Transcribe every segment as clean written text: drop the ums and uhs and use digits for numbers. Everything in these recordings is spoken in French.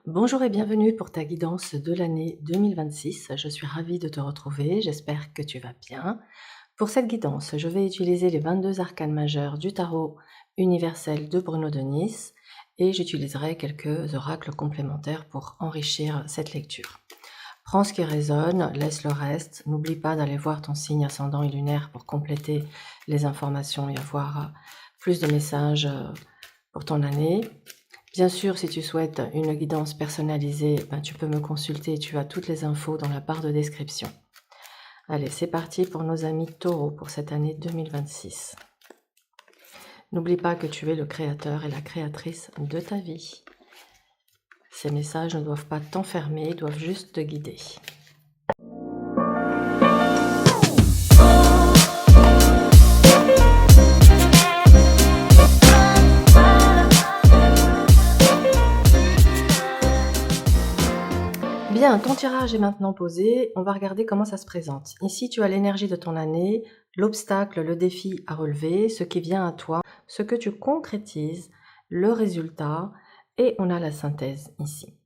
Bonjour et bienvenue pour ta guidance de l'année 2026. Je suis ravie de te retrouver, j'espère que tu vas bien. Pour cette guidance, je vais utiliser les 22 arcanes majeurs du tarot universel de Bruno de Nice et j'utiliserai quelques oracles complémentaires pour enrichir cette lecture. Prends ce qui résonne, laisse le reste. N'oublie pas d'aller voir ton signe ascendant et lunaire pour compléter les informations et avoir plus de messages pour ton année. Bien sûr, si tu souhaites une guidance personnalisée, tu peux me consulter, tu as toutes les infos dans la barre de description. Allez, c'est parti pour nos amis taureaux pour cette année 2026. N'oublie pas que tu es le créateur et la créatrice de ta vie. Ces messages ne doivent pas t'enfermer, ils doivent juste te guider. Bien, ton tirage est maintenant posé, on va regarder comment ça se présente. Ici, tu as l'énergie de ton année, l'obstacle, le défi à relever, ce qui vient à toi, ce que tu concrétises, le résultat, et on a la synthèse ici.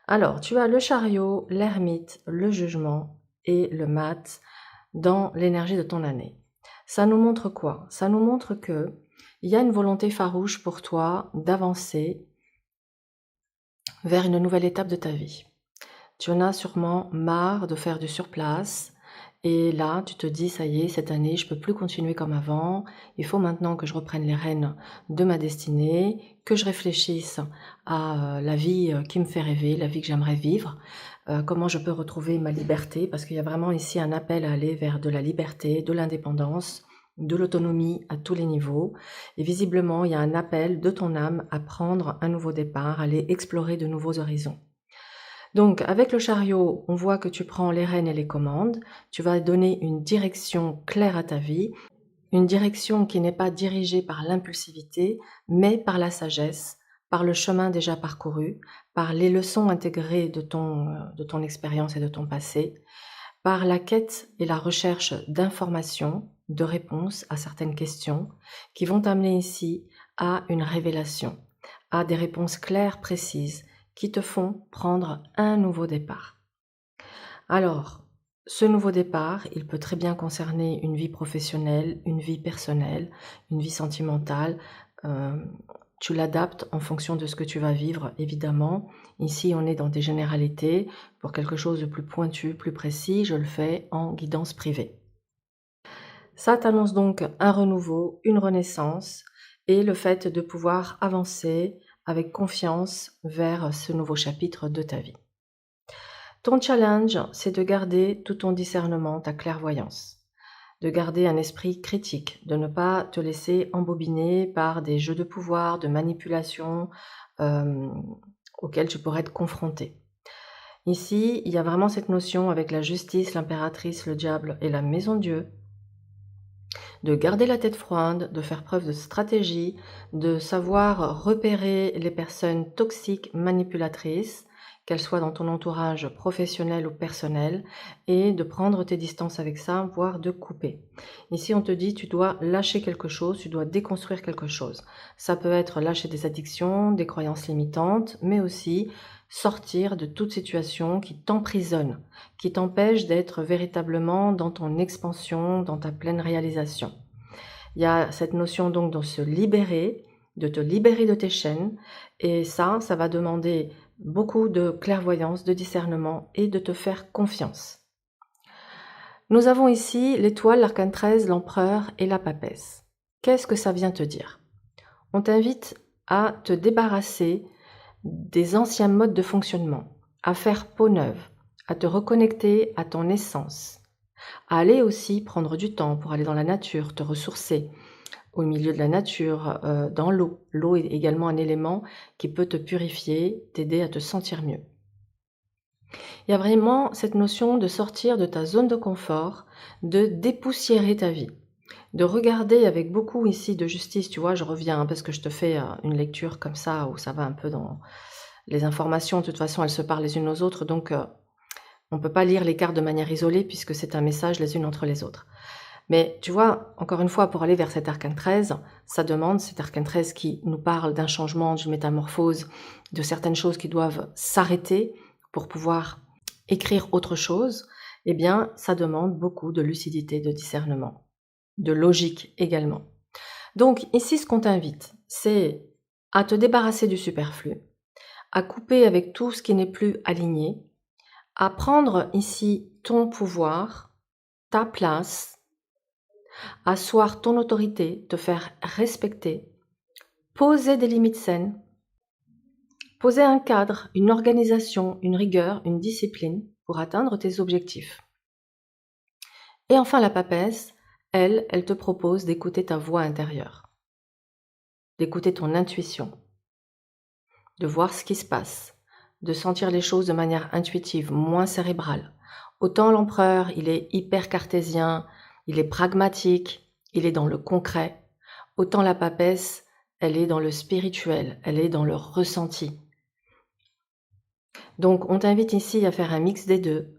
Alors, tu as le chariot, l'ermite, le jugement et le mat dans l'énergie de ton année. Ça nous montre quoi? Ça nous montre que il y a une volonté farouche pour toi d'avancer vers une nouvelle étape de ta vie. Tu en as sûrement marre de faire du surplace et là, tu te dis, ça y est, cette année, je peux plus continuer comme avant. Il faut maintenant que je reprenne les rênes de ma destinée, que je réfléchisse à la vie qui me fait rêver, la vie que j'aimerais vivre, comment je peux retrouver ma liberté, parce qu'il y a vraiment ici un appel à aller vers de la liberté, de l'indépendance, de l'autonomie à tous les niveaux. Et visiblement, il y a un appel de ton âme à prendre un nouveau départ, aller explorer de nouveaux horizons. Donc, avec le chariot, on voit que tu prends les rênes et les commandes, tu vas donner une direction claire à ta vie, une direction qui n'est pas dirigée par l'impulsivité, mais par la sagesse, par le chemin déjà parcouru, par les leçons intégrées de ton expérience et de ton passé, par la quête et la recherche d'informations, de réponses à certaines questions qui vont t'amener ici à une révélation, à des réponses claires, précises, qui te font prendre un nouveau départ. Alors, ce nouveau départ, il peut très bien concerner une vie professionnelle, une vie personnelle, une vie sentimentale. Tu l'adaptes en fonction de ce que tu vas vivre, évidemment. Ici, on est dans des généralités. Pour quelque chose de plus pointu, plus précis, je le fais en guidance privée. Ça t'annonce donc un renouveau, une renaissance et le fait de pouvoir avancer avec confiance vers ce nouveau chapitre de ta vie. Ton challenge, c'est de garder tout ton discernement, ta clairvoyance, de garder un esprit critique, de ne pas te laisser embobiner par des jeux de pouvoir, de manipulation auxquels tu pourrais être confronté. Ici, il y a vraiment cette notion avec la justice, l'impératrice, le diable et la maison Dieu, de garder la tête froide, de faire preuve de stratégie, de savoir repérer les personnes toxiques, manipulatrices, qu'elles soient dans ton entourage professionnel ou personnel, et de prendre tes distances avec ça, voire de couper. Ici, on te dit, tu dois lâcher quelque chose, tu dois déconstruire quelque chose. Ça peut être lâcher des addictions, des croyances limitantes, mais aussi sortir de toute situation qui t'emprisonne, qui t'empêche d'être véritablement dans ton expansion, dans ta pleine réalisation. Il y a cette notion donc de se libérer, de te libérer de tes chaînes, et ça va demander beaucoup de clairvoyance, de discernement et de te faire confiance. Nous avons ici l'étoile, l'arcane 13, l'empereur et la papesse. Qu'est-ce que ça vient te dire? On t'invite à te débarrasser des anciens modes de fonctionnement, à faire peau neuve, à te reconnecter à ton essence, à aller aussi prendre du temps pour aller dans la nature, te ressourcer au milieu de la nature, dans l'eau. L'eau est également un élément qui peut te purifier, t'aider à te sentir mieux. Il y a vraiment cette notion de sortir de ta zone de confort, de dépoussiérer ta vie, de regarder avec beaucoup ici de justice, tu vois, je reviens parce que je te fais une lecture comme ça où ça va un peu dans les informations, de toute façon elles se parlent les unes aux autres, donc on ne peut pas lire les cartes de manière isolée puisque c'est un message les unes entre les autres. Mais tu vois, encore une fois, pour aller vers cet arcane 13, ça demande, cet arcane 13 qui nous parle d'un changement, d'une métamorphose, de certaines choses qui doivent s'arrêter pour pouvoir écrire autre chose, eh bien, ça demande beaucoup de lucidité, de discernement, de logique également. Donc ici, ce qu'on t'invite, c'est à te débarrasser du superflu, à couper avec tout ce qui n'est plus aligné, à prendre ici ton pouvoir, ta place, asseoir ton autorité, te faire respecter, poser des limites saines, poser un cadre, une organisation, une rigueur, une discipline pour atteindre tes objectifs. Et enfin la papesse, elle te propose d'écouter ta voix intérieure, d'écouter ton intuition, de voir ce qui se passe, de sentir les choses de manière intuitive, moins cérébrale. Autant l'empereur, il est hyper cartésien, il est pragmatique, il est dans le concret. Autant la papesse, elle est dans le spirituel, elle est dans le ressenti. Donc on t'invite ici à faire un mix des deux,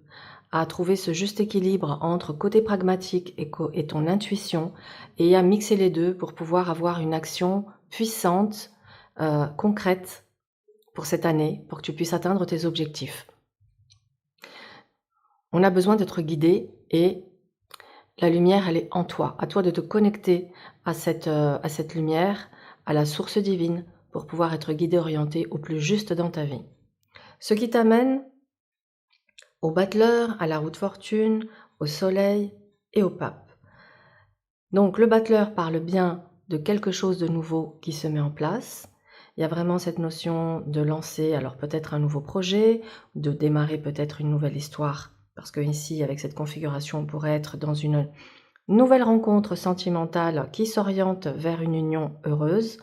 à trouver ce juste équilibre entre côté pragmatique et ton intuition, et à mixer les deux pour pouvoir avoir une action puissante, concrète pour cette année, pour que tu puisses atteindre tes objectifs. On a besoin d'être guidé et la lumière, elle est en toi. À toi de te connecter à cette lumière, à la source divine, pour pouvoir être guidé, orienté au plus juste dans ta vie. Ce qui t'amène au battleur, à la roue de fortune, au soleil et au pape. Donc le battleur parle bien de quelque chose de nouveau qui se met en place. Il y a vraiment cette notion de lancer alors peut-être un nouveau projet, de démarrer peut-être une nouvelle histoire, parce que ici, avec cette configuration, on pourrait être dans une nouvelle rencontre sentimentale qui s'oriente vers une union heureuse,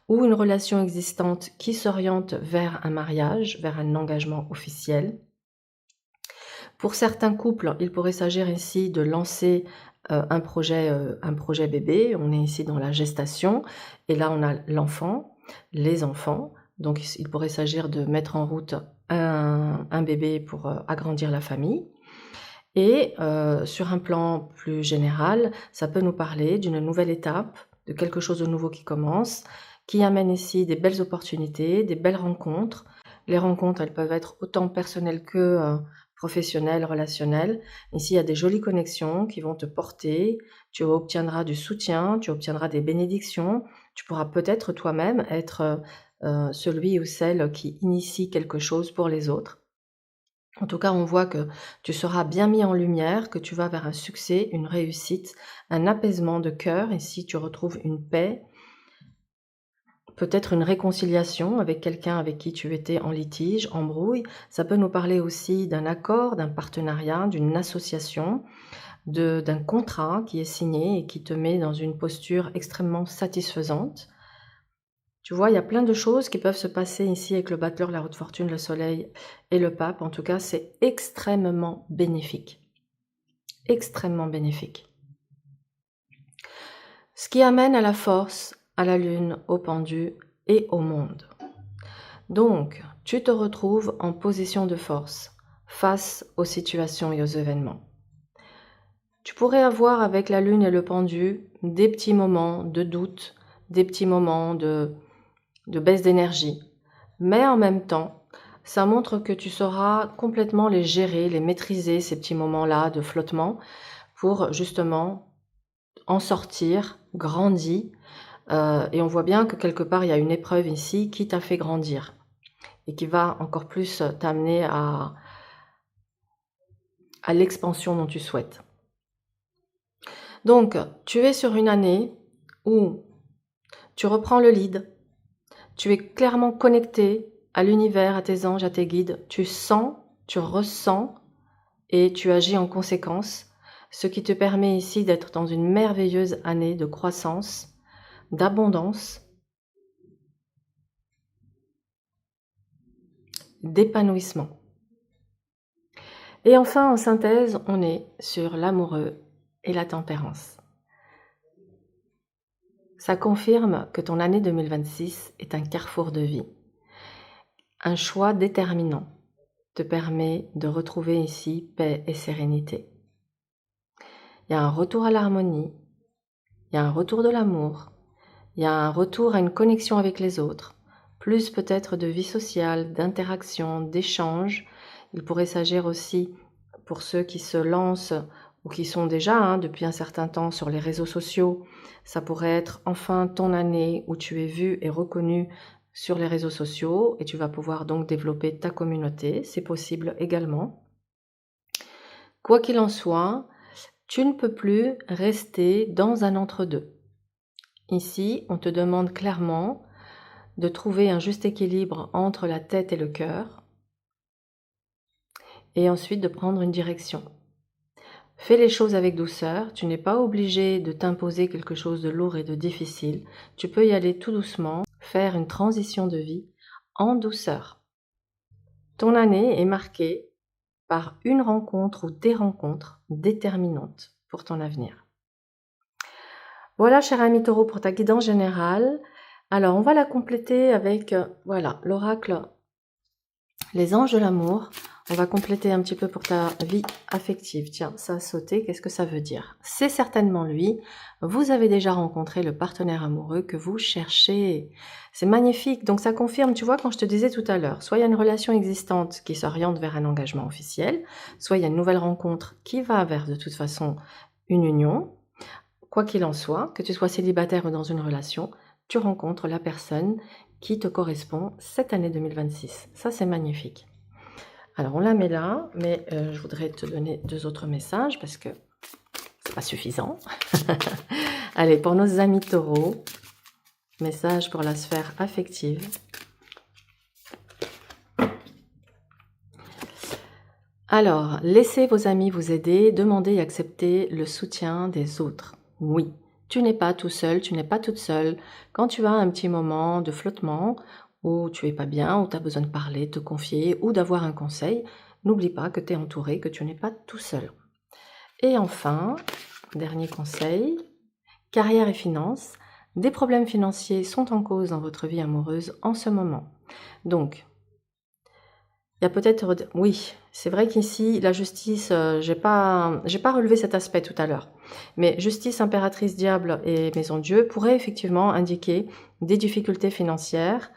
ou une relation existante qui s'oriente vers un mariage, vers un engagement officiel. Pour certains couples, il pourrait s'agir ici de lancer un projet bébé. On est ici dans la gestation et là on a l'enfant, les enfants. Donc il pourrait s'agir de mettre en route un bébé pour agrandir la famille. Et sur un plan plus général, ça peut nous parler d'une nouvelle étape, de quelque chose de nouveau qui commence, qui amène ici des belles opportunités, des belles rencontres. Les rencontres, elles peuvent être autant personnelles que professionnelles, relationnelles. Ici, il y a des jolies connexions qui vont te porter. Tu obtiendras du soutien, tu obtiendras des bénédictions. Tu pourras peut-être toi-même être celui ou celle qui initie quelque chose pour les autres. En tout cas, on voit que tu seras bien mis en lumière, que tu vas vers un succès, une réussite, un apaisement de cœur. Ici, tu retrouves une paix, peut-être une réconciliation avec quelqu'un avec qui tu étais en litige, embrouille. Ça peut nous parler aussi d'un accord, d'un partenariat, d'une association, d'un contrat qui est signé et qui te met dans une posture extrêmement satisfaisante. Tu vois, il y a plein de choses qui peuvent se passer ici avec le battleur, la roue de fortune, le soleil et le pape. En tout cas, c'est extrêmement bénéfique. Extrêmement bénéfique. Ce qui amène à la force, à la lune, au pendu et au monde. Donc, tu te retrouves en position de force face aux situations et aux événements. Tu pourrais avoir avec la lune et le pendu des petits moments de doute, des petits moments de baisse d'énergie. Mais en même temps, ça montre que tu sauras complètement les gérer, les maîtriser, ces petits moments-là de flottement, pour justement en sortir, grandi. Et on voit bien que quelque part, il y a une épreuve ici qui t'a fait grandir et qui va encore plus t'amener à l'expansion dont tu souhaites. Donc, tu es sur une année où tu reprends le lead, tu es clairement connecté à l'univers, à tes anges, à tes guides. Tu sens, tu ressens et tu agis en conséquence, ce qui te permet ici d'être dans une merveilleuse année de croissance, d'abondance, d'épanouissement. Et enfin, en synthèse, on est sur l'amoureux et la tempérance. Ça confirme que ton année 2026 est un carrefour de vie. Un choix déterminant te permet de retrouver ici paix et sérénité. il y a un retour à l'harmonie, il y a un retour de l'amour, il y a un retour à une connexion avec les autres, plus peut-être de vie sociale, d'interaction, d'échange. Il pourrait s'agir aussi, pour ceux qui se lancent ou qui sont déjà depuis un certain temps sur les réseaux sociaux, ça pourrait être enfin ton année où tu es vu et reconnu sur les réseaux sociaux et tu vas pouvoir donc développer ta communauté, c'est possible également. Quoi qu'il en soit, tu ne peux plus rester dans un entre-deux. Ici, on te demande clairement de trouver un juste équilibre entre la tête et le cœur et ensuite de prendre une direction. Fais les choses avec douceur, tu n'es pas obligé de t'imposer quelque chose de lourd et de difficile. Tu peux y aller tout doucement, faire une transition de vie en douceur. Ton année est marquée par une rencontre ou des rencontres déterminantes pour ton avenir. Voilà, cher ami Taureau, pour ta guidance générale. Alors, on va la compléter avec, voilà, l'oracle Les anges de l'amour. On va compléter un petit peu pour ta vie affective. Tiens, ça a sauté, qu'est-ce que ça veut dire? C'est certainement lui. Vous avez déjà rencontré le partenaire amoureux que vous cherchez. C'est magnifique. Donc ça confirme, tu vois, quand je te disais tout à l'heure, soit il y a une relation existante qui s'oriente vers un engagement officiel, soit il y a une nouvelle rencontre qui va vers de toute façon une union. Quoi qu'il en soit, que tu sois célibataire ou dans une relation, tu rencontres la personne qui te correspond cette année 2026. Ça, c'est magnifique. Alors, on la met là, mais je voudrais te donner 2 autres messages parce que c'est pas suffisant. Allez, pour nos amis taureaux, message pour la sphère affective. Alors, laissez vos amis vous aider, demandez et acceptez le soutien des autres. Oui, tu n'es pas tout seul, tu n'es pas toute seule. Quand tu as un petit moment de flottement, où tu es pas bien, où tu as besoin de parler, te confier ou d'avoir un conseil, n'oublie pas que tu es entouré, que tu n'es pas tout seul. Et enfin, dernier conseil, carrière et finances. Des problèmes financiers sont en cause dans votre vie amoureuse en ce moment. Donc, il y a peut-être, oui, c'est vrai qu'ici, la justice, j'ai pas relevé cet aspect tout à l'heure. Mais justice, impératrice, diable et maison Dieu pourraient effectivement indiquer des difficultés financières.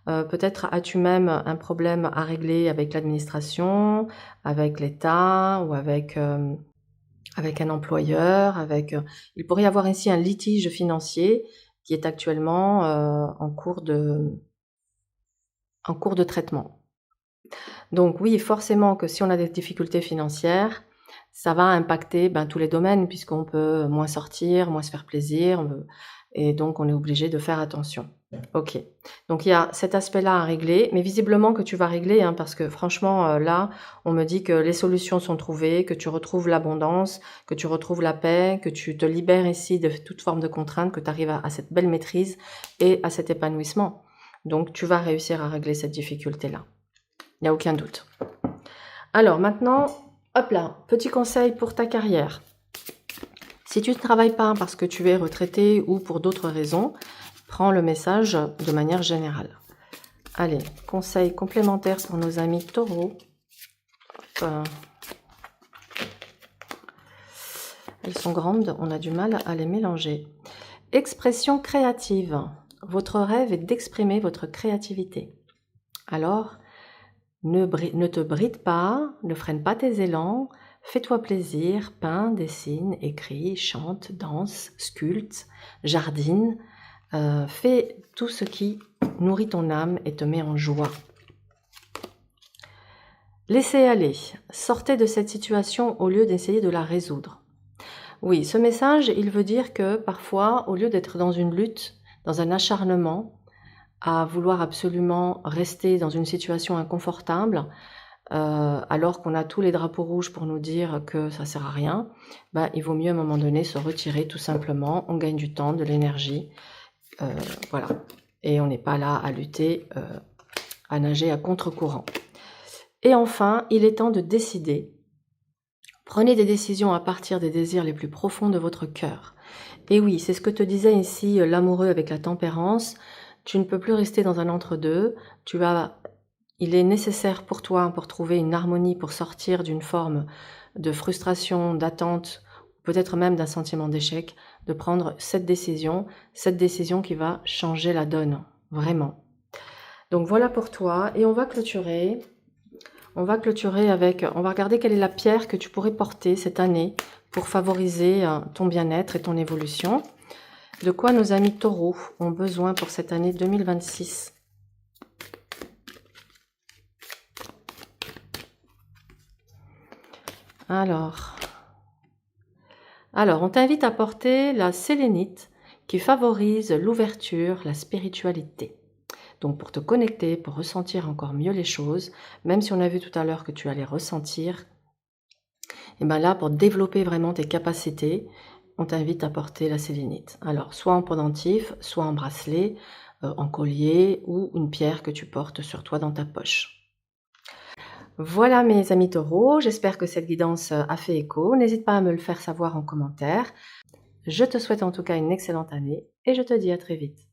Peut-être as-tu même un problème à régler avec l'administration, avec l'État ou avec un employeur. Il pourrait y avoir ici un litige financier qui est actuellement en cours de traitement. Donc oui, forcément que si on a des difficultés financières, ça va impacter tous les domaines puisqu'on peut moins sortir, moins se faire plaisir, et donc on est obligé de faire attention. Ok, donc il y a cet aspect-là à régler, mais visiblement que tu vas régler, parce que franchement, là, on me dit que les solutions sont trouvées, que tu retrouves l'abondance, que tu retrouves la paix, que tu te libères ici de toute forme de contrainte, que tu arrives à cette belle maîtrise et à cet épanouissement. Donc tu vas réussir à régler cette difficulté-là. Il n'y a aucun doute. Alors maintenant, hop là, petit conseil pour ta carrière. Si tu ne travailles pas parce que tu es retraité ou pour d'autres raisons, prends le message de manière générale. Allez, conseil complémentaire pour nos amis taureaux. Elles sont grandes, on a du mal à les mélanger. Expression créative. Votre rêve est d'exprimer votre créativité. Alors, ne te bride pas, ne freine pas tes élans, fais-toi plaisir, peins, dessine, écris, chante, danse, sculpte, jardine, fais tout ce qui nourrit ton âme et te met en joie. Laissez aller, sortez de cette situation au lieu d'essayer de la résoudre. Oui, ce message, il veut dire que parfois, au lieu d'être dans une lutte, dans un acharnement, à vouloir absolument rester dans une situation inconfortable, alors qu'on a tous les drapeaux rouges pour nous dire que ça sert à rien, il vaut mieux à un moment donné se retirer tout simplement, on gagne du temps, de l'énergie, voilà. Et on n'est pas là à lutter, à nager à contre-courant. Et enfin, il est temps de décider. Prenez des décisions à partir des désirs les plus profonds de votre cœur. Et oui, c'est ce que te disait ici l'amoureux avec la tempérance. Tu ne peux plus rester dans un entre-deux. Il est nécessaire pour toi, pour trouver une harmonie, pour sortir d'une forme de frustration, d'attente peut-être même d'un sentiment d'échec, de prendre cette décision qui va changer la donne, vraiment. Donc voilà pour toi, et on va clôturer. On va regarder quelle est la pierre que tu pourrais porter cette année pour favoriser ton bien-être et ton évolution. De quoi nos amis taureaux ont besoin pour cette année 2026? Alors, on t'invite à porter la sélénite qui favorise l'ouverture, la spiritualité. Donc pour te connecter, pour ressentir encore mieux les choses, même si on a vu tout à l'heure que tu allais ressentir, et bien là, pour développer vraiment tes capacités, on t'invite à porter la sélénite. Alors, soit en pendentif, soit en bracelet, en collier ou une pierre que tu portes sur toi dans ta poche. Voilà mes amis taureaux, j'espère que cette guidance a fait écho. N'hésite pas à me le faire savoir en commentaire. Je te souhaite en tout cas une excellente année et je te dis à très vite.